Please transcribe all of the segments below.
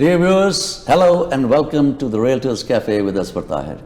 Dear viewers, hello and welcome to the Realtors Cafe with Asfar Tahir.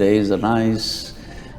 Days are nice,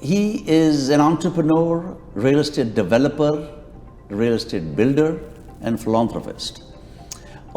he is an entrepreneur, real estate developer, real estate builder and philanthropist.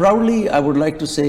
proudly I would like to say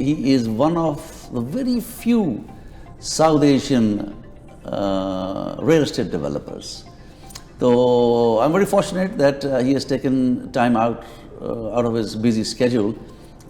he is one of the very few South Asian real estate developers. So I'm very fortunate that he has taken time out of his busy schedule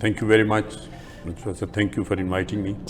Thank you very much. Sir, thank you for inviting me.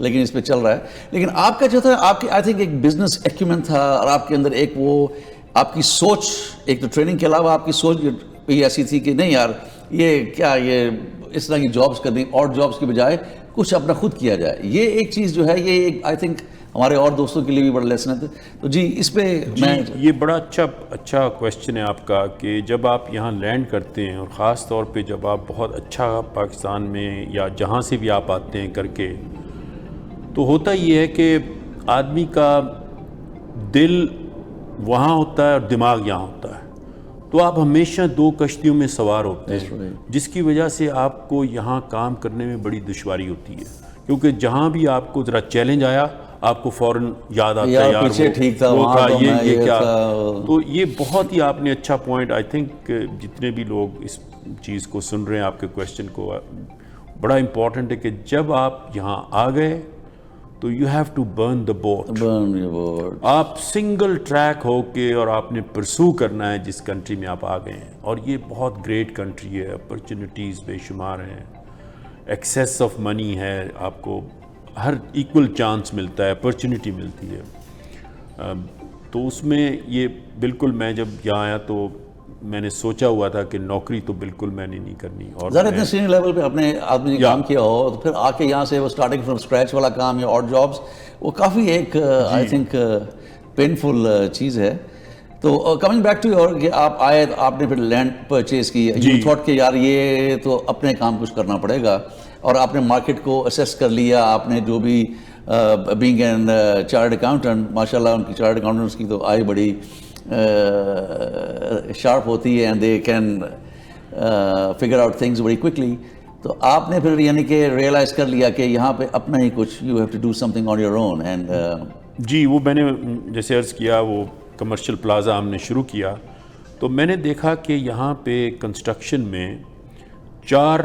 لیکن اس پہ چل رہا ہے. لیکن آپ کا جو تھا آپ کی آئی تھنک ایک بزنس ایکیومن تھا اور آپ کے اندر ایک وہ آپ کی سوچ, ایک تو ٹریننگ کے علاوہ آپ کی سوچ بھی ایسی تھی کہ نہیں یار یہ کیا یہ اس طرح کی جابس کرنی اور جابس کی بجائے کچھ اپنا خود کیا جائے. یہ ایک چیز جو ہے یہ ایک آئی تھنک ہمارے اور دوستوں کے لیے بھی بڑا لیسن ہے. تو جی اس پہ میں یہ بڑا اچھا کویشچن ہے آپ کا کہ جب آپ یہاں لینڈ کرتے ہیں اور خاص طور پہ جب آپ بہت اچھا پاکستان میں یا جہاں سے بھی آپ آتے ہیں کر کے, تو ہوتا یہ ہے کہ آدمی کا دل وہاں ہوتا ہے اور دماغ یہاں ہوتا ہے, تو آپ ہمیشہ دو کشتیوں میں سوار ہوتے ہیں, جس کی وجہ سے آپ کو یہاں کام کرنے میں بڑی دشواری ہوتی ہے, کیونکہ جہاں بھی آپ کو ذرا چیلنج آیا آپ کو فوراً یاد آتا ہے یار پیچھے ٹھیک تھا وہ وہاں تھا تو میں یہ کیا. تھا. تو یہ بہت ہی آپ نے اچھا پوائنٹ, آئی تھنک جتنے بھی لوگ اس چیز کو سن رہے ہیں آپ کے کویشچن کو, بڑا امپورٹنٹ ہے کہ جب آپ یہاں آ گئے تو you have to burn the boat. آپ سنگل ٹریک ہو کے اور آپ نے پرسو کرنا ہے جس کنٹری میں آپ آ گئے ہیں, اور یہ بہت گریٹ کنٹری ہے, اپرچونٹیز بے شمار ہیں, ایکسیس آف منی ہے, آپ کو ہر ایکول چانس ملتا ہے, اپرچونٹی ملتی ہے. تو اس میں یہ بالکل میں جب یہاں آیا تو میں نے سوچا ہوا تھا کہ نوکری تو بالکل میں نے نہیں کرنی. اور ذرا اتنے سینئر لیول پہ اپنے آدمی نے کام کیا ہو تو پھر آ کے یہاں سے وہ اسٹارٹنگ فرام اسکریچ والا کام یا اور جابس وہ کافی ایک آئی تھنک پینفل چیز ہے. تو کمنگ بیک ٹو یور کہ آپ آئے تو آپ نے پھر لینڈ پرچیز کی, یو تھاٹ کہ یار یہ تو اپنے کام کچھ کرنا پڑے گا, اور آپ نے مارکیٹ کو اسیس کر لیا. آپ نے جو بھی بینگ این چارٹرڈ اکاؤنٹنٹ, ماشاء اللہ ان کی چارٹرڈ اکاؤنٹنٹس کی تو آئی بڑی شارپ ہوتی ہے and they can figure out things very quickly. تو آپ نے پھر یعنی کہ ریئلائز کر لیا کہ یہاں پہ اپنا ہی کچھ you have to do something on your own. And جی وہ میں نے جیسے عرض کیا وہ کمرشل پلازا ہم نے شروع کیا, تو میں نے دیکھا کہ یہاں پہ کنسٹرکشن میں 4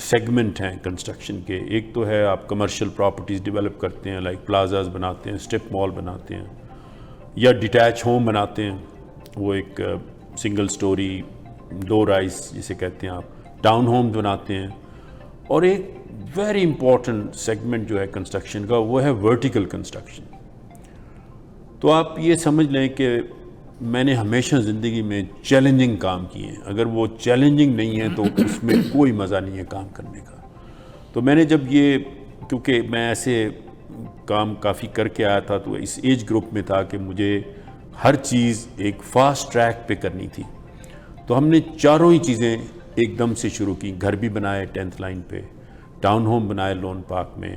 سیگمنٹ ہیں کنسٹرکشن کے. ایک تو ہے آپ کمرشل پراپرٹیز ڈیولپ کرتے ہیں, لائک پلازاز بناتے ہیں, اسٹرپ مال بناتے ہیں, یا ڈیٹیچ ہوم بناتے ہیں, وہ ایک سنگل سٹوری 2 رائز جسے کہتے ہیں آپ, ٹاؤن ہوم بناتے ہیں. اور ایک ویری امپورٹنٹ سیگمنٹ جو ہے کنسٹرکشن کا وہ ہے ورٹیکل کنسٹرکشن. تو آپ یہ سمجھ لیں کہ میں نے ہمیشہ زندگی میں چیلنجنگ کام کیے ہیں, اگر وہ چیلنجنگ نہیں ہے تو اس میں کوئی مزہ نہیں ہے کام کرنے کا. تو میں نے جب یہ, کیونکہ میں ایسے کام کافی کر کے آیا تھا تو اس ایج گروپ میں تھا کہ مجھے ہر چیز ایک فاسٹ ٹریک پہ کرنی تھی, تو ہم نے 4 ہی چیزیں ایک دم سے شروع کی. گھر بھی بنائے 10th لائن پہ, ٹاؤن ہوم بنائے لون پارک میں,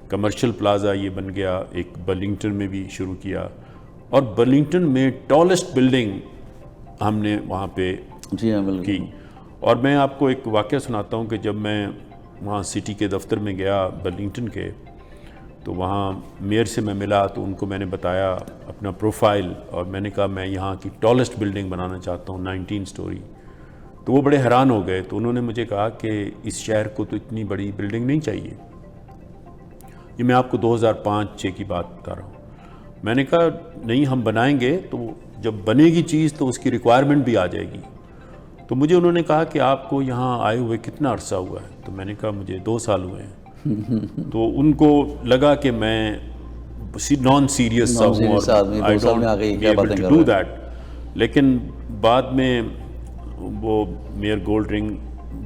کمرشل پلازا یہ بن گیا, ایک برلنگٹن میں بھی شروع کیا, اور برلنگٹن میں ٹالسٹ بلڈنگ ہم نے وہاں پہ کی. اور میں آپ کو ایک واقعہ سناتا ہوں کہ جب میں وہاں سٹی کے دفتر میں گیا برلنگٹن کے, تو وہاں میئر سے میں ملا, تو ان کو میں نے بتایا اپنا پروفائل, اور میں نے کہا میں یہاں کی ٹالسٹ بلڈنگ بنانا چاہتا ہوں 19 سٹوری. تو وہ بڑے حیران ہو گئے, تو انہوں نے مجھے کہا کہ اس شہر کو تو اتنی بڑی بلڈنگ نہیں چاہیے. یہ میں آپ کو 2005-06 کی بات بتا رہا ہوں. میں نے کہا نہیں ہم بنائیں گے, تو جب بنے گی چیز تو اس کی ریکوائرمنٹ بھی آ جائے گی. تو مجھے انہوں نے کہا کہ آپ کو یہاں آئے ہوئے کتنا عرصہ ہوا ہے؟ تو میں نے کہا مجھے 2 سال ہوئے ہیں. تو ان کو لگا کہ میں نان سیریس سا ہوں اور I don't be able to do that. لیکن بعد میں وہ میئر گولڈ رنگ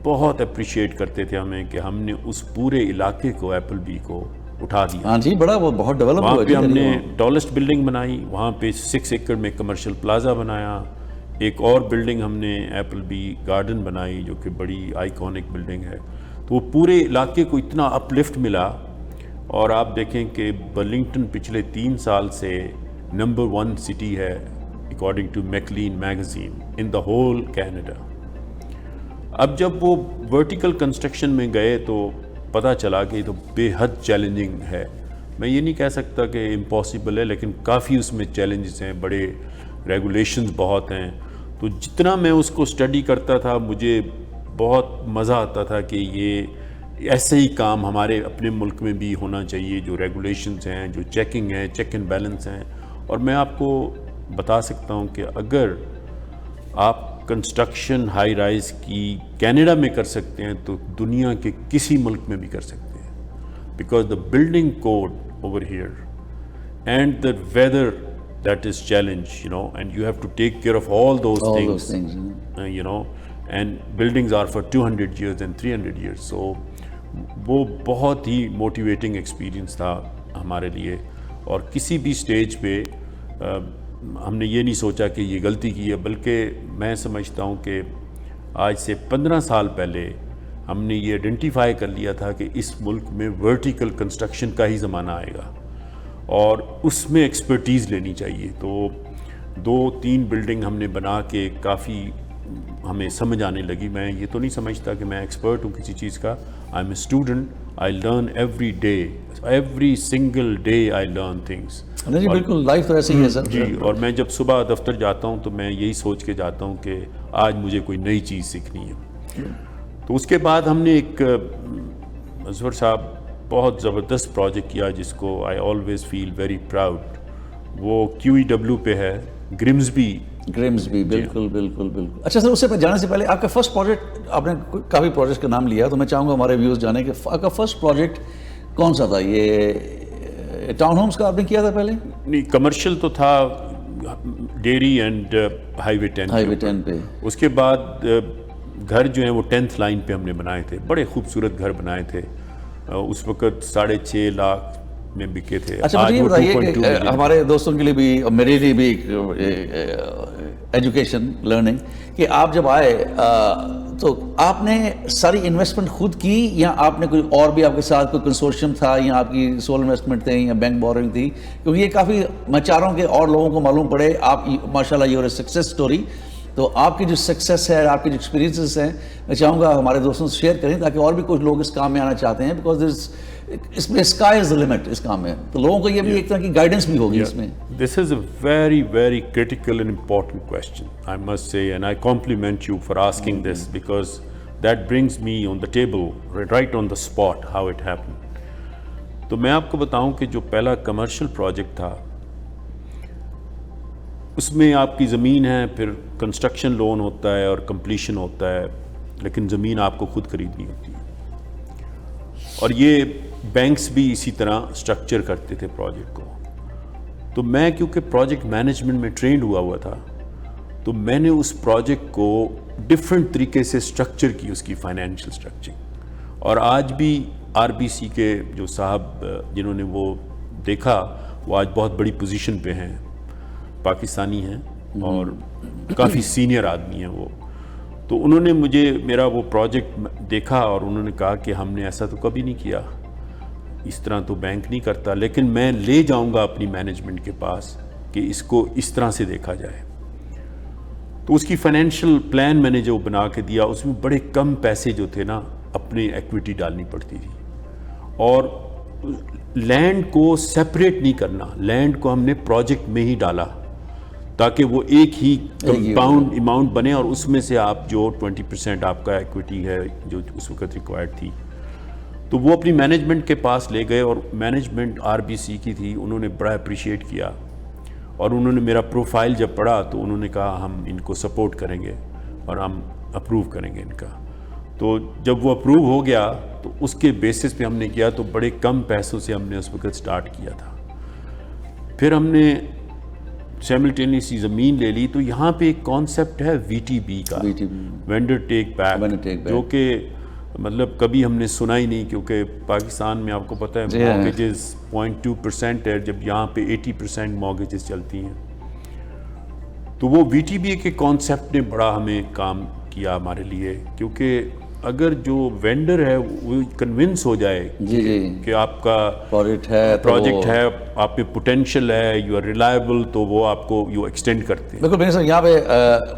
بہت اپریشیٹ کرتے تھے ہمیں کہ ہم نے اس پورے علاقے کو ایپل بی کو اٹھا دیا. ہاں جی بڑا وہ بہت ڈیولپ ہوا. وہاں پہ ہم نے ٹالسٹ بلڈنگ بنائی, وہاں پہ 6 ایکڑ میں کمرشل پلازا بنایا. ایک اور بلڈنگ ہم نے ایپل بی گارڈن بنائی جو کہ بڑی آئیکونک بلڈنگ ہے. تو وہ پورے علاقے کو اتنا اپ لفٹ ملا, اور آپ دیکھیں کہ برلنگٹن پچھلے 3 سال سے نمبر 1 سٹی ہے according to Maclean magazine in the whole Canada. اب جب وہ ورٹیکل کنسٹرکشن میں گئے تو پتہ چلا کہ یہ تو بے حد چیلنجنگ ہے. میں یہ نہیں کہہ سکتا کہ امپاسبل ہے, لیکن کافی اس میں چیلنجز ہیں, بڑے ریگولیشنز بہت ہیں. تو جتنا میں اس کو اسٹڈی کرتا تھا مجھے بہت مزہ آتا تھا کہ یہ ایسے ہی کام ہمارے اپنے ملک میں بھی ہونا چاہیے, جو ریگولیشنز ہیں, جو چیکنگ ہے, چیک اینڈ بیلنس ہیں. اور میں آپ کو بتا سکتا ہوں کہ اگر آپ کنسٹرکشن ہائی رائز کی کینیڈا میں کر سکتے ہیں تو دنیا کے کسی ملک میں بھی کر سکتے ہیں. because the building code over here and the weather that is challenge, you know, and you have to take care of all those things, you know, and buildings are for 200 years and 300 years. So وہ بہت ہی motivating experience تھا ہمارے لیے. اور کسی بھی stage پہ ہم نے یہ نہیں سوچا کہ یہ غلطی کی ہے, بلکہ میں سمجھتا ہوں کہ آج سے 15 سال پہلے ہم نے یہ آئیڈینٹیفائی کر لیا تھا کہ اس ملک میں ورٹیکل کنسٹرکشن کا ہی زمانہ آئے گا اور اس میں ایکسپرٹیز لینی چاہیے. تو 2-3 بلڈنگ ہم نے بنا کے کافی ہمیں سمجھ آنے لگی. میں یہ تو نہیں سمجھتا کہ میں ایکسپرٹ ہوں کسی چیز کا. I am a student, I learn every day, every single day I learn things. جی بالکل, لائف تو ایسی ہی ہے سر. جی, اور میں جب صبح دفتر جاتا ہوں تو میں یہی سوچ کے جاتا ہوں کہ آج مجھے کوئی نئی چیز سیکھنی ہے. تو اس کے بعد ہم نے ایک اظہر صاحب بہت زبردست پروجیکٹ کیا جس کو I always feel very proud. وہ QEW پہ ہے, گرمسبی. بالکل بالکل بالکل. اچھا سر, اس سے جانے سے پہلے آپ کا فرسٹ پروجیکٹ, آپ نے کافی پروجیکٹ کا نام لیا, تو میں چاہوں گا ہمارے ویوز جانے کہ آپ کا فرسٹ پروجیکٹ کون سا تھا؟ یہ ٹاؤن ہومز کا آپ نے کیا تھا پہلے؟ نہیں, کمرشل تو تھا ڈیری اینڈ ہائی وے 10 پہ. اس کے بعد گھر جو ہیں وہ 10th لائن پہ ہم نے بنائے تھے, بڑے خوبصورت گھر بنائے تھے. اس وقت 6.5 لاکھ میں بکے تھے. اچھا مجھے یہ بتائیے کہ ہمارے دوستوں کے لیے بھی اور میرے لیے بھی ایجوکیشن لرننگ, کہ آپ جب آئے تو آپ نے ساری انویسٹمنٹ خود کی یا آپ نے کوئی اور بھی آپ کے ساتھ کوئی کنسورشیم تھا یا آپ کی سول انویسٹمنٹ تھے یا بینک بورنگ تھی؟ کیونکہ یہ کافی میں چاہ رہا ہوں کہ اور لوگوں کو معلوم پڑے. آپ ماشاء اللہ you are a success story. تو آپ کی جو سکسیس ہے, آپ کے جو ایکسپیرینسز ہیں, میں چاہوں گا ہمارے دوستوں سے شیئر کریں تاکہ اور بھی کچھ لوگ اس کام میں آنا چاہتے ہیں. بیکاز اس میں اسکائی از دا لمٹ اس کام میں, تو لوگوں کو یہ بھی ایک طرح کی گائیڈنس بھی ہوگی اس میں. This is a very very critical and important question, I must say, and I compliment you for asking this, because that brings me on the table right on the spot how it happen. تو میں آپ کو بتاؤں کہ جو پہلا commercial project تھا اس میں آپ کی زمین ہے, پھر کنسٹرکشن لون ہوتا ہے اور کمپلیشن ہوتا ہے, لیکن زمین آپ کو خود خریدنی ہوتی ہے. اور یہ بینکس بھی اسی طرح سٹرکچر کرتے تھے پروجیکٹ کو. تو میں کیونکہ پروجیکٹ مینجمنٹ میں ٹرینڈ ہوا تھا, تو میں نے اس پروجیکٹ کو ڈفرینٹ طریقے سے سٹرکچر کی, اس کی فائنینشیل سٹرکچرنگ. اور آج بھی RBC کے جو صاحب جنہوں نے وہ دیکھا وہ آج بہت بڑی پوزیشن پہ ہیں, پاکستانی ہیں اور کافی سینئر آدمی ہیں وہ. تو انہوں نے مجھے میرا وہ پروجیکٹ دیکھا اور انہوں نے کہا کہ ہم نے ایسا تو کبھی نہیں کیا, اس طرح تو بینک نہیں کرتا, لیکن میں لے جاؤں گا اپنی مینجمنٹ کے پاس کہ اس کو اس طرح سے دیکھا جائے. تو اس کی فائنینشیل پلان میں نے جو بنا کے دیا, اس میں بڑے کم پیسے جو تھے نا اپنی ایکویٹی ڈالنی پڑتی تھی, اور لینڈ کو سیپریٹ نہیں کرنا, لینڈ کو ہم نے پروجیکٹ میں ہی ڈالا تاکہ وہ ایک ہی کمپاؤنڈ اماؤنٹ بنے, اور اس میں سے آپ جو 20% آپ کا ایکویٹی ہے جو اس وقت ریکوائرڈ تھی, تو وہ اپنی مینجمنٹ کے پاس لے گئے. اور مینجمنٹ RBC کی تھی, انہوں نے بڑا اپریشیٹ کیا, اور انہوں نے میرا پروفائل جب پڑھا تو انہوں نے کہا ہم ان کو سپورٹ کریں گے اور ہم اپروو کریں گے ان کا. تو جب وہ اپروو ہو گیا تو اس کے بیسس پہ ہم نے کیا, تو بڑے کم پیسوں سے ہم نے اس وقت سٹارٹ کیا تھا. پھر ہم نے سیملٹینیسلی زمین لے لی. تو یہاں پہ ایک کانسیپٹ ہے VTB کا, وینڈر ٹیک بیک, جو کہ مطلب کبھی ہم نے سنا ہی نہیں, کیونکہ پاکستان میں آپ کو پتہ ہے مارگیجز 0.2% ہے, جب یہاں پہ 80% مارگیجز چلتی ہیں. تو وہ VTB کے کانسیپٹ نے بڑا ہمیں کام کیا ہمارے لیے, کیونکہ اگر جو وینڈر ہے وہ کنونس ہو جائے کہ آپ کا پروجیکٹ ہے, آپ پہ پوٹینشیل ہے, یو آر ریلائبل, تو وہ آپ کو یو ایکسٹینڈ کرتے ہیں. بالکل. صاحب یہاں پہ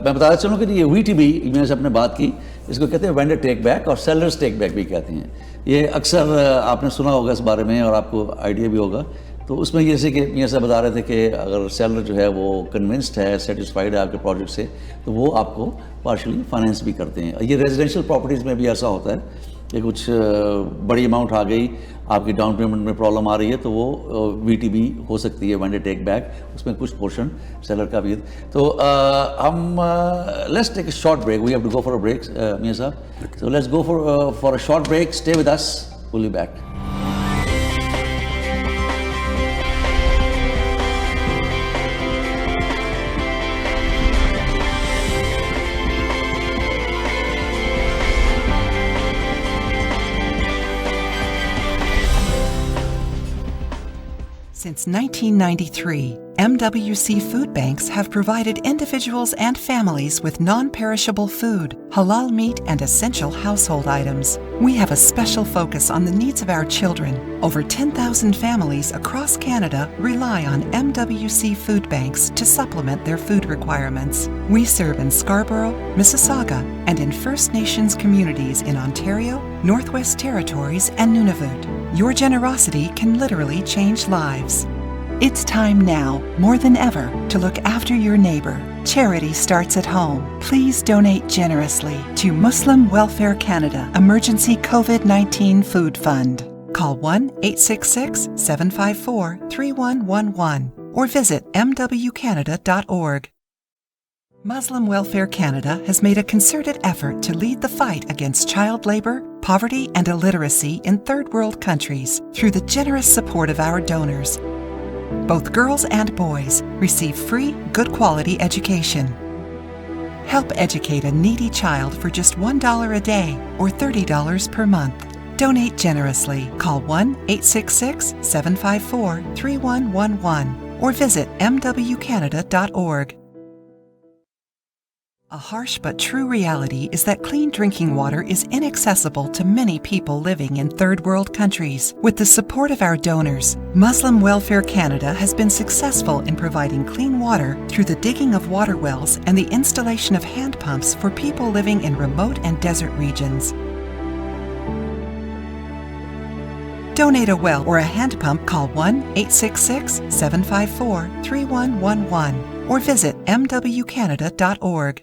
میں بتانا چاہوں کہ یہ VTB میں سے اپنے بات کی, اس کو کہتے ہیں وینڈر ٹیک بیک, اور سیلرز ٹیک بیک بھی کہتے ہیں. یہ اکثر آپ نے سنا ہوگا اس بارے میں اور آپ کو آئیڈیا بھی ہوگا. تو اس میں جیسے کہ میاں صاحب بتا رہے تھے کہ اگر سیلر جو ہے وہ کنونسڈ ہے, سیٹسفائیڈ ہے آپ کے پروجیکٹ سے, تو وہ آپ کو پارشلی فائنینس بھی کرتے ہیں. یہ ریزیڈینشیل پراپرٹیز میں بھی ایسا ہوتا ہے کہ کچھ بڑی اماؤنٹ آ گئی, آپ کی ڈاؤن پیمنٹ میں پرابلم آ رہی ہے, تو وہ VTB ہو سکتی ہے, وینڈر ٹیک بیک, اس میں کچھ پورشن سیلر کا بھی. تو ہم let's take a short break, we have to go for a break میاں صاحب. So let's go for a short break. Stay with us. We'll be back. Since 1993, MWC food banks have provided individuals and families with non-perishable food, halal meat, and essential household items. We have a special focus on the needs of our children. Over 10,000 families across Canada rely on MWC food banks to supplement their food requirements. We serve in Scarborough, Mississauga, and in First Nations communities in Ontario, Northwest Territories, and Nunavut. Your generosity can literally change lives. It's time now, more than ever, to look after your neighbor. Charity starts at home. Please donate generously to Muslim Welfare Canada Emergency COVID-19 Food Fund. Call 1-866-754-3111 or visit mwcanada.org. Muslim Welfare Canada has made a concerted effort to lead the fight against child labor, poverty, and illiteracy in third world countries through the generous support of our donors. Both girls and boys receive free, good quality education. Help educate a needy child for just $1 a day or $30 per month. Donate generously. Call 1-866-754-3111 or visit mwcanada.org. A harsh but true reality is that clean drinking water is inaccessible to many people living in third world countries. With the support of our donors, Muslim Welfare Canada has been successful in providing clean water through the digging of water wells and the installation of hand pumps for people living in remote and desert regions. Donate a well or a hand pump, call 1-866-754-3111 or visit mwcanada.org.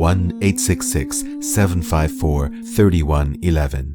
1-866-754-3111।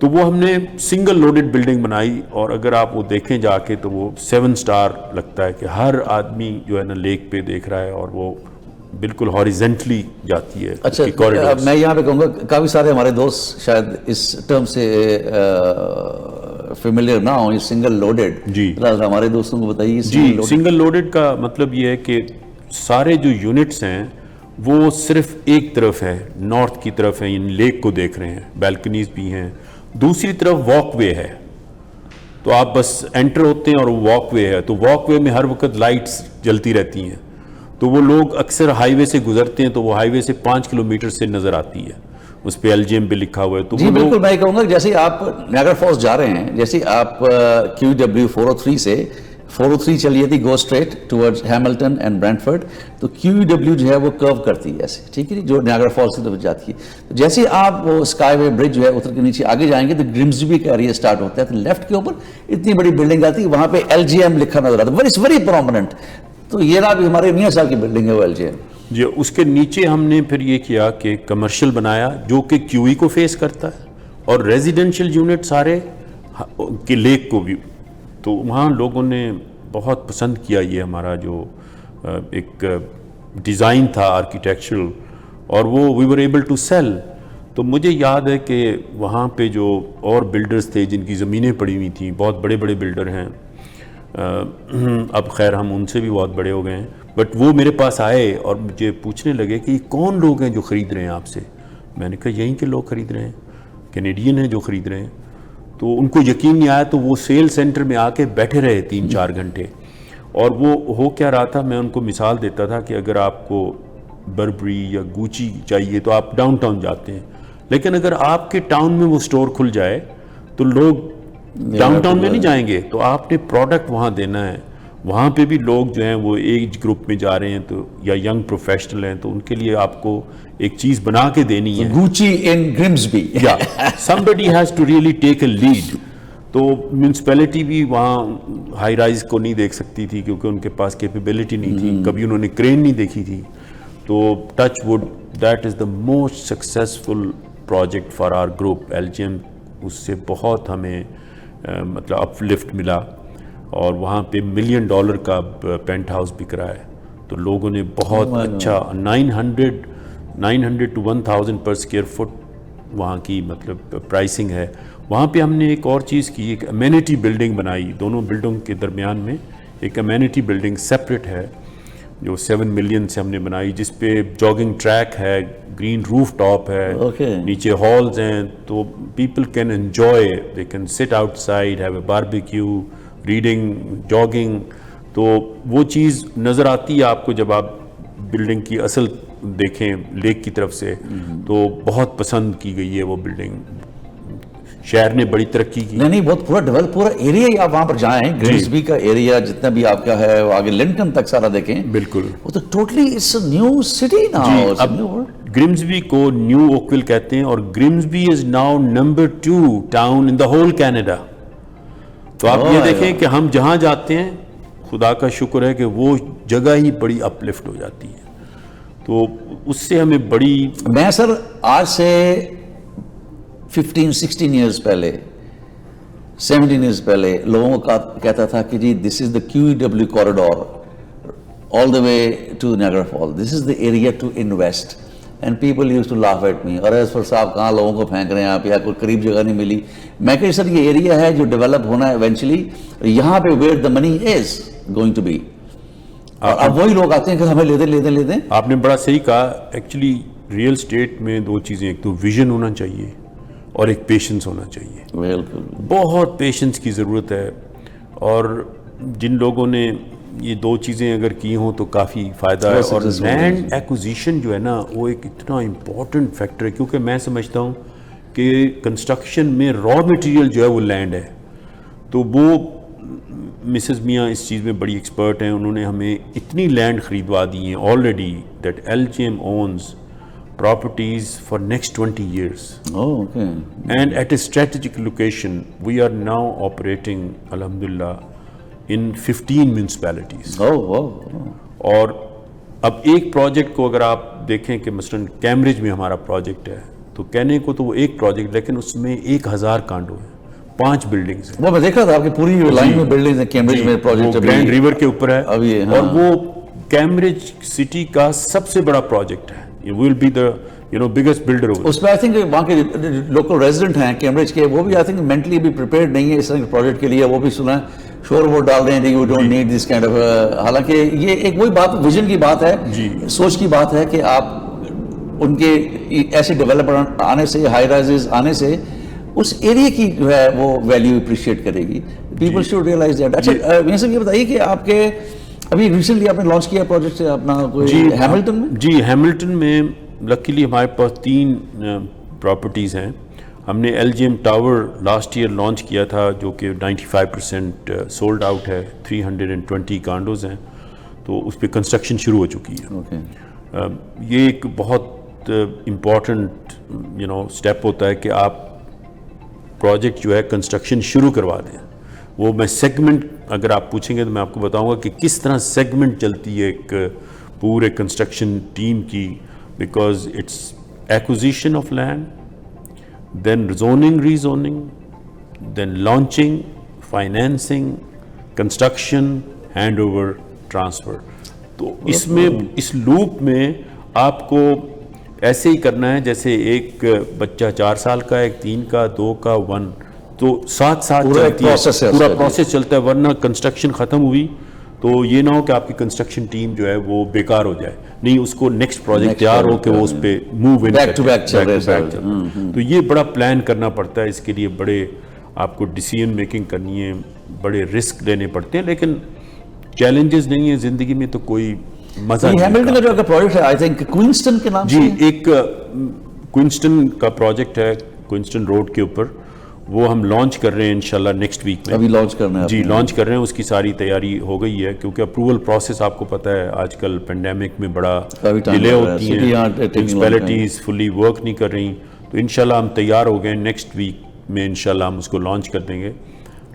تو وہ ہم نے single loaded building بنائی, اور اگر آپ وہ دیکھیں جا کے تو وہ 7 سٹار لگتا ہے کہ ہر آدمی جو ہے نا لیک پہ دیکھ رہا ہے, اور وہ بالکل ہاریزنٹلی جاتی ہے. اچھا, میں یہاں پہ کہوں گا کافی سارے ہمارے دوست شاید اس ٹرم سے فیملیئر نہ ہوں, یہ سنگل لوڈڈ. جی ہمارے دوستوں کو بتائیے. جی, سنگل لوڈڈ کا مطلب یہ ہے کہ سارے جو یونٹس ہیں وہ صرف ایک طرف ہے, نارتھ کی طرف ہے, یعنی لیک کو دیکھ رہے ہیں, بیلکنیز بھی ہیں. دوسری طرف واک وے ہے, تو آپ بس انٹر ہوتے ہیں اور واک وے ہے, تو واک وے میں ہر وقت لائٹس جلتی رہتی ہیں, تو وہ لوگ اکثر ہائی وے سے گزرتے ہیں تو وہ ہائی وے سے 5 کلومیٹر سے نظر آتی ہے, اس پہ LGM بھی لکھا ہوا ہے. تو جی بالکل, میں کہوں گا جیسے آپ نیاگرا فالز جا رہے ہیں, جیسے آپ QW 403 سے 403 چلیے تھی, go straight towards Hamilton and Brantford, تو QW جو ہے وہ کرو کرتی ہے ایسے, ٹھیک ہے جی, جو نیاگرا فالز کی طرف جاتی ہے. تو جیسے آپ وہ اسکائی وے برج جو ہے اتر کے نیچے آگے جائیں گے تو گرمسبی کا ایریا اسٹارٹ ہوتا ہے, تو لیفٹ کے اوپر اتنی بڑی بلڈنگ آتی ہے, وہاں پہ LGM لکھا نظر آتا ہے, ویری پرومیننٹ. تو یہ رہا بھی ہمارے میاں صاحب کی بلڈنگ ہے وہ LGM. جی, اس کے نیچے ہم نے پھر یہ کیا کہ کمرشل بنایا جو کہ QE کو فیس کرتا ہے, اور ریزیڈینشیل یونٹ سارے کہ لیک کو بھی. تو وہاں لوگوں نے بہت پسند کیا یہ ہمارا جو ایک ڈیزائن تھا آرکیٹیکچرل, اور وہ وی ور ایبل ٹو سیل. تو مجھے یاد ہے کہ وہاں پہ جو اور بلڈرز تھے جن کی زمینیں پڑی ہوئی تھیں, بہت بڑے بڑے بلڈر ہیں, اب خیر ہم ان سے بھی بہت بڑے ہو گئے ہیں, بٹ وہ میرے پاس آئے اور مجھے پوچھنے لگے کہ یہ کون لوگ ہیں جو خرید رہے ہیں آپ سے. میں نے کہا یہیں کے لوگ خرید رہے ہیں, کینیڈین ہیں جو خرید رہے ہیں. تو ان کو یقین نہیں آیا, تو وہ سیل سینٹر میں آ کے بیٹھے رہے 3-4 گھنٹے. اور وہ ہو کیا رہا تھا, میں ان کو مثال دیتا تھا کہ اگر آپ کو بربری یا گوچی چاہیے تو آپ ڈاؤن ٹاؤن جاتے ہیں, لیکن اگر آپ کے ٹاؤن میں وہ سٹور کھل جائے تو لوگ ڈاؤن ٹاؤن میں نہیں جائیں گے, تو آپ نے پروڈکٹ وہاں دینا ہے. وہاں پہ بھی لوگ جو ہیں وہ ایج گروپ میں جا رہے ہیں تو یا ینگ پروفیشنل ہیں, تو ان کے لیے آپ کو ایک چیز بنا کے دینی ہے. گوچی in Grimsby, somebody has to really take a lead. تو میونسپیلٹی بھی وہاں ہائی رائز کو نہیں دیکھ سکتی تھی کیونکہ ان کے پاس کیپیبلٹی نہیں تھی, کبھی انہوں نے کرین نہیں دیکھی تھی. تو touch wood that is the most successful project for our group LGM. اس سے بہت ہمیں مطلب اپ لفٹ ملا, اور وہاں پہ $1 ملین کا پینٹ ہاؤس بک رہا ہے. تو لوگوں نے بہت اچھا 900 to 1000 پر اسکوائر فٹ وہاں کی مطلب پرائسنگ ہے. وہاں پہ ہم نے ایک اور چیز کی, ایک امینٹی بلڈنگ بنائی, دونوں بلڈنگ کے درمیان میں ایک امینٹی بلڈنگ سیپریٹ ہے جو 7 ملین سے ہم نے بنائی, جس پہ جاگنگ ٹریک ہے, گرین روف ٹاپ ہے, نیچے ہالز ہیں, تو people can enjoy, they can سٹ out side, have a barbecue, reading, jogging. تو وہ چیز نظر آتی ہے آپ کو جب آپ بلڈنگ کی اصل دیکھیں لیک کی طرف سے. تو بہت پسند کی گئی ہے وہ بلڈنگ, شہر نے بڑی ترقی کی. نہیں بہت پورا ڈیولپ, پورا ایریا ہی آپ وہاں پر جائیں, گرمسبی کا ایریا جتنا بھی آپ کا ہے, آگے لنکن تک سارا دیکھیں, بالکل وہ تو totally it's a new city now. اب گرمسبی کو نیو اوکویل کہتے ہیں, اور Grimsby is now number 2 town in the whole Canada. تو آپ یہ دیکھیں کہ ہم جہاں جاتے ہیں خدا کا شکر ہے کہ وہ جگہ ہی بڑی اپ لفٹ ہو جاتی ہے. تو اس سے ہمیں بڑی, میں سر آج سے 15-16 ایئرز پہلے 17 ایئرز پہلے لوگوں کو کہتا تھا کہ جی دس از دا QEW corridor all the way to Niagara Falls, this is the area to invest, and people used to laugh at me, اور ایسفر صاحب کہاں لوگوں کو پھینک رہے ہیں آپ, یا کوئی قریب جگہ نہیں ملی. میں کہ سر یہ ایریا ہے جو ڈیولپ ہونا ہے ایونچولی, یہاں پہ where the money is going to be. اب وہی لوگ آتے ہیں کہ ہمیں لیتے. آپ نے بڑا صحیح کہا. ایکچولی ریئل اسٹیٹ میں 2 چیزیں, ایک تو ویژن ہونا چاہیے اور ایک پیشنس ہونا چاہیے. بالکل, بہت پیشنس کی ضرورت ہے, اور جن لوگوں نے یہ 2 چیزیں اگر کی ہوں تو کافی فائدہ ہے. اور لینڈ ایکوزیشن جو ہے نا وہ ایک اتنا امپورٹنٹ فیکٹر ہے, کیونکہ میں سمجھتا ہوں کہ کنسٹرکشن میں را مٹیریل جو ہے وہ لینڈ ہے. تو وہ مسز میاں اس چیز میں بڑی ایکسپرٹ ہیں, انہوں نے ہمیں اتنی لینڈ خریدوا دی ہیں already that LGM owns properties for next 20 years. Oh, okay. And at a strategic location, we are now operating, alhamdulillah, in 15 municipalities. اور اب ایک پروجیکٹ کو اگر آپ دیکھیں کہ مثلاً کیمبرج میں ہمارا پروجیکٹ ہے, تو کہنے کو تو وہ ایک پروجیکٹ, لیکن اس میں 1000 کانڈو ہیں, 5 بلڈنگز ہیں. وہ میں دیکھ رہا تھا آپ کی پوری لائن میں بلڈنگز ہیں کیمبرج میں پروجیکٹ, گرینڈ ریور کے اوپر ہے ابھی, اور وہ کیمبرج سٹی کا سب سے بڑا پروجیکٹ ہے. یہ will be the biggest builder. اس میں آئی تھنک وہاں کے لوکل ریزیڈنٹ ہیں کیمبرج کے, وہ بھی آئی تھنک مینٹلی بھی پریپیئرڈ نہیں ہے اس طرح کے پروجیکٹ کے لیے. وہ بھی سنا شور وہ ڈال رہے ہیں you don't need this kind of. حالانکہ یہ ایک وہی بات ویژن کی بات ہے, سوچ کی بات ہے کہ آپ ان کے ایسے ڈیولپر آنے سے, ہائی رائزز آنے سے اس ایریا کی جو ہے وہ ویلیو اپریشیٹ کرے گی. People should realise that. اچھا میاں صاحب یہ بتائیے کہ آپ کے ابھی ریسنٹلی آپ نے لانچ کیا پروجیکٹ اپنا کوئی ہیملٹن میں؟ جی ہیملٹن میں لکیلی ہمارے پاس 3 پراپرٹیز ہیں. ہم نے LGM tower last year launch کیا تھا جو کہ 95% سولڈ آؤٹ ہے, 320 کانڈوز ہیں, تو اس پہ کنسٹرکشن شروع ہو چکی ہے. یہ ایک بہت امپورٹنٹ اسٹیپ ہوتا ہے کہ آپ پروجیکٹ جو ہے کنسٹرکشن شروع کروا دیں. وہ میں سیگمنٹ اگر آپ پوچھیں گے تو میں آپ کو بتاؤں گا کہ کس طرح سیگمنٹ چلتی ہے ایک پورے کنسٹرکشن ٹیم کی, because it's acquisition of land, then zoning, rezoning, then launching, financing, construction, handover, transfer. تو اس میں اس لوپ میں آپ کو ایسے ہی کرنا ہے جیسے ایک بچہ 4 سال کا, ایک 3 کا, 2 کا, 1, تو ساتھ چلتی ہے, پورا پروسیس چلتا ہے. ورنہ کنسٹرکشن ختم ہوئی تو یہ نہ ہو کہ آپ کی کنسٹرکشن ٹیم جو ہے وہ بیکار ہو جائے. نہیں, اس کو نیکسٹ پروجیکٹ تیار ہو کہ وہ اس پہ move in back to back چل رہے. تو یہ بڑا پلان کرنا پڑتا ہے. اس کے لیے بڑے آپ کو ڈیسیژن میکنگ کرنی ہے, بڑے رسک لینے پڑتے ہیں, لیکن چیلنجز نہیں ہیں زندگی میں تو کوئی مزہ نہیں. ہیملٹن کا جو آپ کا پروجیکٹ ہے آئی تھنک کوئنسٹن کے نام سے, جی ایک کوئنسٹن کا پروجیکٹ ہے, کوئنسٹن روڈ کے اوپر. وہ ہم لانچ کر رہے ہیں انشاءاللہ نیکسٹ ویک میں. ابھی لانچ کرنا ہے؟ جی لانچ کر رہے ہیں. اس کی ساری تیاری ہو گئی ہے کیونکہ اپروول پروسیس آپ کو پتہ ہے آج کل پینڈیمک میں بڑا ڈیلے ہوتی ہیں, میونسپیلٹیز فلی ورک نہیں کر رہی. تو انشاءاللہ ہم تیار ہو گئے, نیکسٹ ویک میں انشاءاللہ ہم اس کو لانچ کر دیں گے.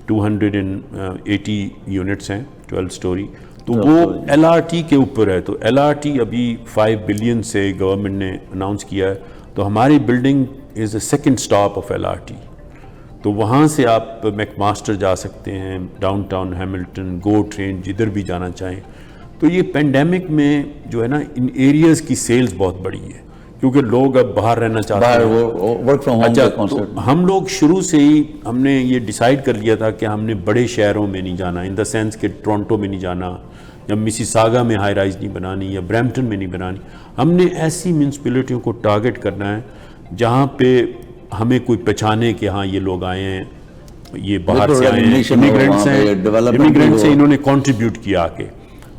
280 یونٹس ہیں, 12 سٹوری. تو وہ LRT کے اوپر ہے. تو LRT ابھی 5 بلین سے گورنمنٹ نے اناؤنس کیا ہے, تو ہماری building is a second stop of LRT. تو وہاں سے آپ میک ماسٹر جا سکتے ہیں, ڈاؤن ٹاؤن ہیملٹن, گو ٹرین, جدھر بھی جانا چاہیں. تو یہ پینڈیمک میں جو ہے نا ان ایریاز کی سیلز بہت بڑی ہے کیونکہ لوگ اب باہر رہنا چاہتے ہیں. اچھا, ہم لوگ شروع سے ہی ہم نے یہ ڈیسائیڈ کر لیا تھا کہ ہم نے بڑے شہروں میں نہیں جانا, ان دا سینس کہ ٹورنٹو میں نہیں جانا, یا مسیساگا میں ہائی رائز نہیں بنانی, یا برمپٹن میں نہیں بنانی. ہم نے ایسی میونسپلٹیوں کو ٹارگٹ کرنا ہے جہاں پہ ہمیں کوئی پہچانے کہ ہاں یہ لوگ آئے ہیں, یہ باہر سے آئے ہیں, امیگرینٹس ہیں, انہوں نے کنٹریبیوٹ کیا آ کے.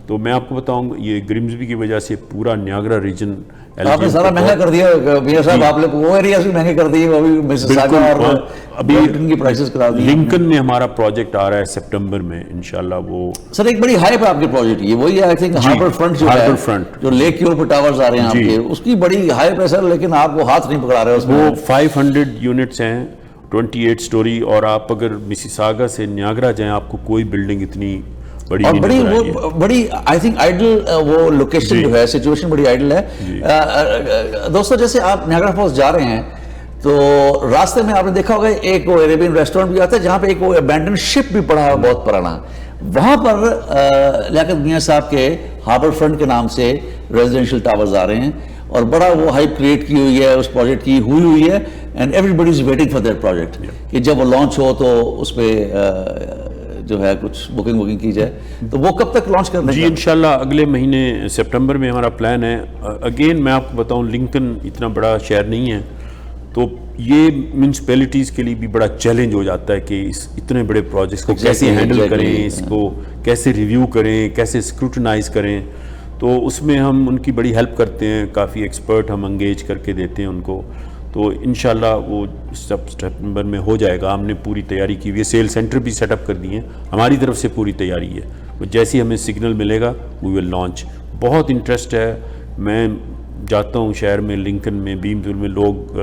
تو میں آپ کو بتاؤں یہ گرمسبی کی وجہ سے پورا نیاگرا ریجن آپ نے سارا مہنگا کر دیا میاں صاحب, آپ نے وہ ایریاز بھی مہنگے کر دیے, ابھی کی پرائسز کرا دی. لنکن میں ہمارا پروجیکٹ آ رہا ہے سپٹمبر میں انشاءاللہ. وہ سر ایک بڑی ہائپ ہے آپ کے پروجیکٹ کی, وہی آئی تھنک ہاربر فرنٹ جو ہے, جو لیک کے اوپر ٹاورز آ رہے ہیں آپ کے, اس کی بڑی ہائپ ہے سر, لیکن آپ وہ ہاتھ نہیں پکڑا رہے اس میں. وہ 500 یونٹس ہیں, 28 سٹوری, اور آپ اگر مسیساگا سے نیاگرا جائیں آپ کو کوئی بلڈنگ اتنی بڑی اور بڑی آئی تھنک آئیڈل وہ لوکیشن جو ہے, سچویشن بڑی آئیڈل ہے. دوستو جیسے آپ نیاگرا فالز جا رہے ہیں تو راستے میں آپ نے دیکھا ہوگا ایک وہ عربین ریسٹورنٹ بھی آتا ہے جہاں پہ ایک وہ ابینڈن شپ بھی پڑا ہے بہت پرانا. وہاں پر لیاقت میاں صاحب کے ہاربر فرنٹ کے نام سے ریزیڈینشیل ٹاورز آ رہے ہیں, اور بڑا وہ ہائپ کریٹ کی ہوئی ہے اس پروجیکٹ کی ہوئی ہے. And everybody is waiting for that project کہ جب وہ لانچ ہو تو اس پہ جو ہے کچھ بکنگ کی جائے. تو وہ کب تک لانچ کرنا ہے؟ جی انشاءاللہ اگلے مہینے سپٹمبر میں ہمارا پلان ہے. اگین میں آپ کو بتاؤں لنکن اتنا بڑا شہر نہیں ہے, تو یہ میونسپیلٹیز کے لیے بھی بڑا چیلنج ہو جاتا ہے کہ اس اتنے بڑے پروجیکٹس کو کیسے ہینڈل کریں, اس کو کیسے ریویو کریں, کیسے اسکروٹنائز کریں. تو اس میں ہم ان کی بڑی ہیلپ کرتے ہیں, کافی ایکسپرٹ ہم انگیج کر کے دیتے ہیں ان کو. تو انشاءاللہ وہ سپٹمبر میں ہو جائے گا. ہم نے پوری تیاری کی ہوئی ہے, سیل سینٹر بھی سیٹ اپ کر دیے ہیں, ہماری طرف سے پوری تیاری ہے. جیسے ہمیں سگنل ملے گا وی ول لانچ. بہت انٹرسٹ ہے, میں جاتا ہوں شہر میں, لنکن میں, بیمزل میں, لوگ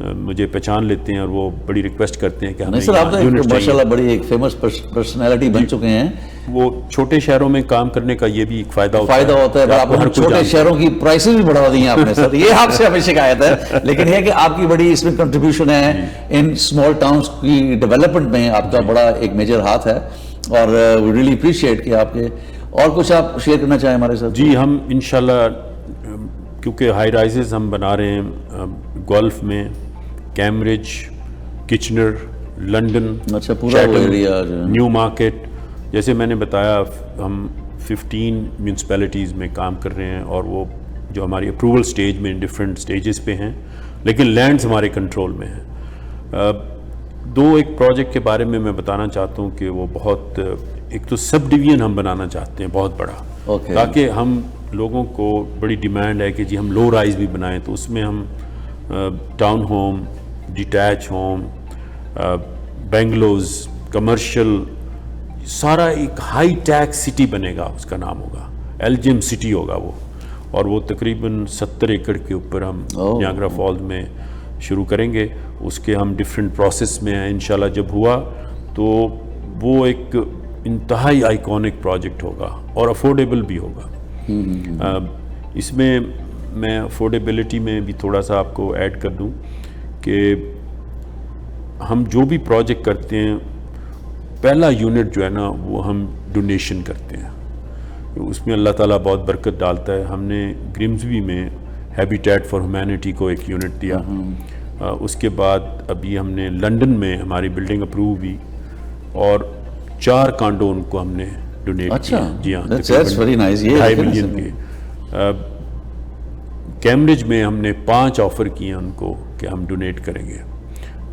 مجھے پہچان لیتے ہیں اور وہ بڑی ریکویسٹ کرتے ہیں کہ ہمیں سر آپ تو ماشاءاللہ بڑی ایک فیمس پرسنالٹی بن چکے ہیں. وہ چھوٹے شہروں میں کام کرنے کا یہ بھی ایک فائدہ ہوتا ہے. آپ نے چھوٹے شہروں کی پرائسز بھی بڑھا دی ہیں آپ نے سر, یہ آپ سے ہمیں شکایت ہے, لیکن یہ کہ آپ کی بڑی اس میں کنٹریبیوشن ہے ان اسمال ٹاؤنس کی ڈیولپمنٹ میں, آپ کا بڑا ایک میجر ہاتھ ہے, اور وی ریئلی اپریشیٹ کہ آپ کے. اور کچھ آپ شیئر کرنا چاہیں ہمارے ساتھ؟ جی, ہم انشاءاللہ کیونکہ ہائی رائزز ہم بنا رہے ہیں گولف میں, کیمبرج, کچنر, لنڈن, اچھا پورا ایریا, نیو مارکیٹ. جیسے میں نے بتایا ہم 15 میونسپیلٹیز میں کام کر رہے ہیں, اور وہ جو ہماری اپروول سٹیج میں ڈفرینٹ سٹیجز پہ ہیں, لیکن لینڈز ہمارے کنٹرول میں ہیں. ایک پروجیکٹ کے بارے میں بتانا چاہتا ہوں کہ وہ بہت, ایک تو سب ڈویژن ہم بنانا چاہتے ہیں بہت بڑا, تاکہ ہم لوگوں کو بڑی ڈیمانڈ ہے کہ جی ہم لو رائز بھی بنائیں, تو اس میں ہم town home, detach home, bungalows, commercial, سارا ایک ہائی ٹیکس سٹی بنے گا, اس کا نام ہوگا LGM سٹی ہوگا وہ, اور وہ تقریباً 70 ایکڑ کے اوپر ہم نیاگرا فالز میں شروع کریں گے. اس کے ہم ڈفرینٹ پروسیس میں ہیں. انشاءاللہ جب ہوا تو وہ ایک انتہائی آئیکونک پروجیکٹ ہوگا اور افورڈیبل بھی ہوگا. اس میں افورڈیبلٹی میں بھی تھوڑا سا آپ کو ایڈ کر دوں کہ ہم جو بھی پروجیکٹ کرتے ہیں, پہلا یونٹ جو ہے نا وہ ہم ڈونیشن کرتے ہیں. اس میں اللہ تعالیٰ بہت برکت ڈالتا ہے. ہم نے گرمزبی میں ہیبیٹیٹ فار ہیومینٹی کو ایک یونٹ دیا. اس کے بعد ابھی ہم نے لنڈن میں ہماری بلڈنگ اپروو ہوئی, اور 4 کانڈو ان کو ہم نے ڈونیٹ کیا. جی ہاں, 2.5 ملین کے. کیمبرج میں ہم نے 5 آفر کیے ہیں ان کو کہ ہم ڈونیٹ کریں گے.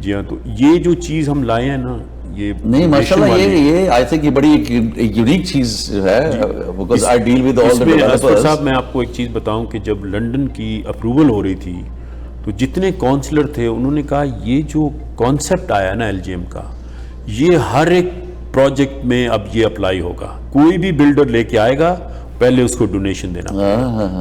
جی ہاں, تو یہ جو چیز ہم لائے ہیں نا, یہ نہیں ماشاءاللہ یہ آئی تھنک یہ بڑی ایک یونیک چیز ہے, because I deal with all the developers. صاحب میں آپ کو ایک چیز بتاؤں کہ جب لنڈن کی اپروول ہو رہی تھی تو جتنے کونسلر تھے انہوں نے کہا یہ جو کانسیپٹ آیا نا LGM کا, یہ ہر ایک پروجیکٹ میں اب یہ اپلائی ہوگا. کوئی بھی بلڈر لے کے آئے گا پہلے اس کو ڈونیشن دینا.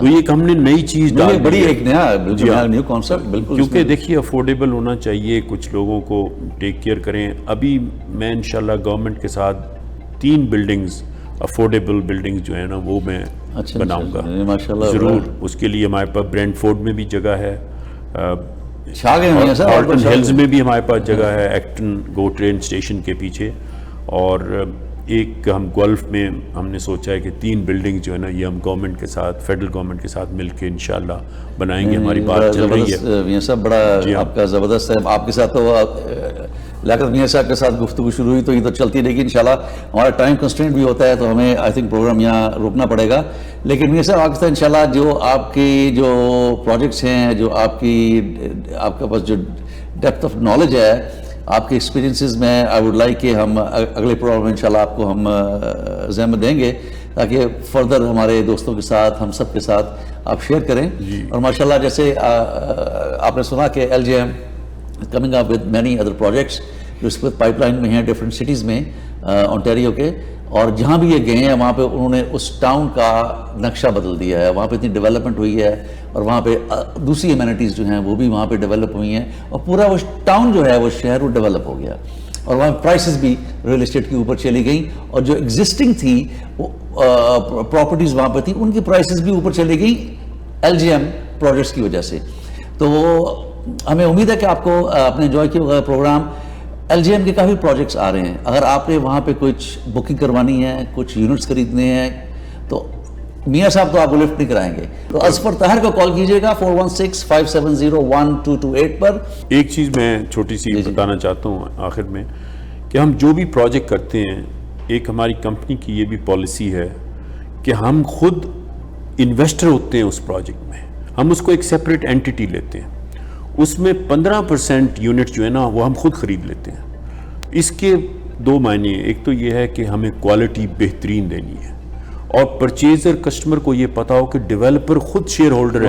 تو یہ ہم نے نئی چیز ڈال, بڑی ایک نیو کانسیپٹ, بالکل. کیونکہ دیکھیے افورڈیبل ہونا چاہیے, کچھ لوگوں کو ٹیک کیئر کریں. ابھی میں انشاءاللہ گورنمنٹ کے ساتھ 3 بلڈنگز, افورڈیبل بلڈنگز جو ہیں نا وہ میں بناؤں گا ضرور. اس کے لیے ہمارے پاس برینڈ فورڈ میں بھی جگہ ہے, ہالٹن ہلز میں بھی ہمارے پاس جگہ ہے, ایکٹن گو ٹرین اسٹیشن کے پیچھے. اور ایک ہم گولف میں ہم نے سوچا ہے کہ 3 بلڈنگ جو ہے نا یہ ہم گورنمنٹ کے ساتھ, فیڈرل گورنمنٹ کے ساتھ مل کے انشاءاللہ بنائیں گے. ہماری بات چل رہی ہے. میاں صاحب بڑا آپ کا زبردست ہے. آپ کے ساتھ تو لیاقت میاں صاحب کے ساتھ گفتگو شروع ہوئی تو یہ تو چلتی رہے گی انشاءاللہ. ہمارا ٹائم کنسٹرینٹ بھی ہوتا ہے تو ہمیں آئی تھنک پروگرام یہاں روکنا پڑے گا. لیکن میاں صاحب آپ کے ساتھ انشاءاللہ جو آپ کی جو پروجیکٹس ہیں, جو آپ کے پاس جو ڈیپتھ آف نالج ہے, آپ کے ایکسپیرینسز میں, آئی ووڈ لائک کہ ہم اگلے پروگرام میں انشاءاللہ آپ کو ہم زحمت دیں گے تاکہ فردر ہمارے دوستوں کے ساتھ, ہم سب کے ساتھ آپ شیئر کریں. اور ماشاءاللہ جیسے آپ نے سنا کہ LGM coming up with many other projects جو اس وقت پائپ لائن میں ہیں ڈفرینٹ سٹیز میں اونٹیریو کے, اور جہاں بھی یہ گئے ہیں وہاں پہ انہوں نے اس ٹاؤن کا نقشہ بدل دیا ہے. وہاں پہ اتنی ڈیولپمنٹ ہوئی ہے, اور وہاں پہ دوسری ایمینٹیز جو ہیں وہ بھی وہاں پہ ڈیولپ ہوئی ہیں, اور پورا وہ ٹاؤن جو ہے وہ شہر وہ ڈیولپ ہو گیا. اور وہاں پرائسز بھی ریئل اسٹیٹ کے اوپر چلی گئیں, اور جو ایگزسٹنگ تھی وہ پراپرٹیز وہاں پہ تھیں ان کی پرائسز بھی اوپر چلی گئیں LGM پروجیکٹس کی وجہ سے. تو ہمیں امید ہے کہ آپ کو آپ نے انجوائے کیا پروگرام. LGM کے کافی پروجیکٹس آ رہے ہیں. اگر آپ نے وہاں پہ کچھ بکنگ کروانی ہے, کچھ یونٹس خریدنے ہیں, تو میاں صاحب تو آپ کو لفٹ نہیں کرائیں گے, تو اصفر طاہر کو کال کیجئے گا 416-570-1228 پر. ایک چیز میں چھوٹی سی بتانا چاہتا ہوں آخر میں, کہ ہم جو بھی پروجیکٹ کرتے ہیں, ایک ہماری کمپنی کی یہ بھی پالیسی ہے کہ ہم خود انویسٹر ہوتے ہیں اس پروجیکٹ میں. ہم اس کو ایک سیپریٹ اینٹیٹی لیتے ہیں, اس میں 15% یونٹ جو ہے نا وہ ہم خود خرید لیتے ہیں. اس کے 2 معنی ہیں. ایک تو یہ ہے کہ ہمیں کوالٹی بہترین دینی ہے, اور پرچیزر کسٹمر کو یہ پتا ہو کہ ڈیولپر خود شیئر ہولڈر ہے.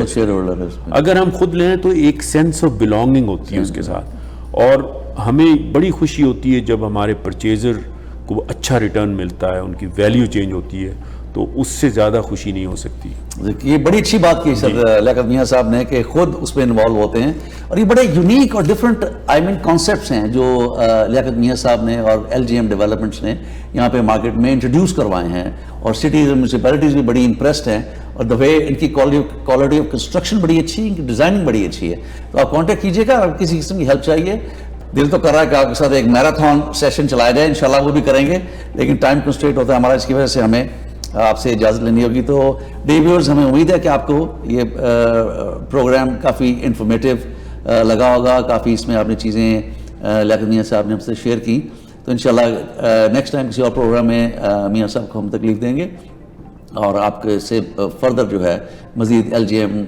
اگر ہم خود لیں تو ایک سینس آف بلانگنگ ہوتی ہے اس کے ساتھ, اور ہمیں بڑی خوشی ہوتی ہے جب ہمارے پرچیزر کو اچھا ریٹرن ملتا ہے, ان کی ویلیو چینج ہوتی ہے. تو اس سے زیادہ خوشی نہیں ہو سکتی. یہ بڑی اچھی بات کی سر لیاقت میاں صاحب نے کہ خود اس میں انوالو ہوتے ہیں, اور یہ بڑے یونیک اور ڈفرینٹ کانسیپٹس ہیں جو لیاقت میاں صاحب نے اور LGM ڈیولپمنٹس نے یہاں پہ مارکیٹ میں انٹروڈیوس کروائے ہیں, اور سٹیز اور میونسپیلٹیز بھی بڑی امپریسڈ ہیں, اور دا وے ان کی کوالٹی آف کنسٹرکشن بڑی اچھی ہے, ان کی ڈیزائننگ بڑی اچھی ہے. تو آپ کانٹیکٹ کیجیے گا, اگر کسی قسم کی ہیلپ چاہیے. دل تو کر رہا ہے کہ آپ کے ساتھ ایک میراتھن سیشن چلایا جائے, انشاءاللہ وہ بھی کریں گے, لیکن ٹائم کنسٹرینٹ ہوتا ہے ہمارا, اس کی وجہ سے ہمیں آپ سے اجازت لینی ہوگی. تو ڈے ویورز, ہمیں امید ہے کہ آپ کو یہ پروگرام کافی انفارمیٹیو لگا ہوگا, کافی اس میں آپ نے چیزیں لیاقت میاں صاحب نے ہم سے شیئر کی. تو انشاءاللہ نیکسٹ ٹائم کسی اور پروگرام میں میاں صاحب کو ہم تکلیف دیں گے, اور آپ کے سے فردر جو ہے مزید LGM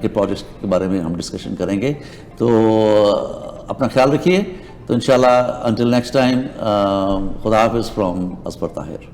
کے پروجیکٹس کے بارے میں ہم ڈسکشن کریں گے. تو اپنا خیال رکھیے. تو انشاءاللہ انٹل نیکسٹ ٹائم, خدا حافظ فرام اصفر طاہر.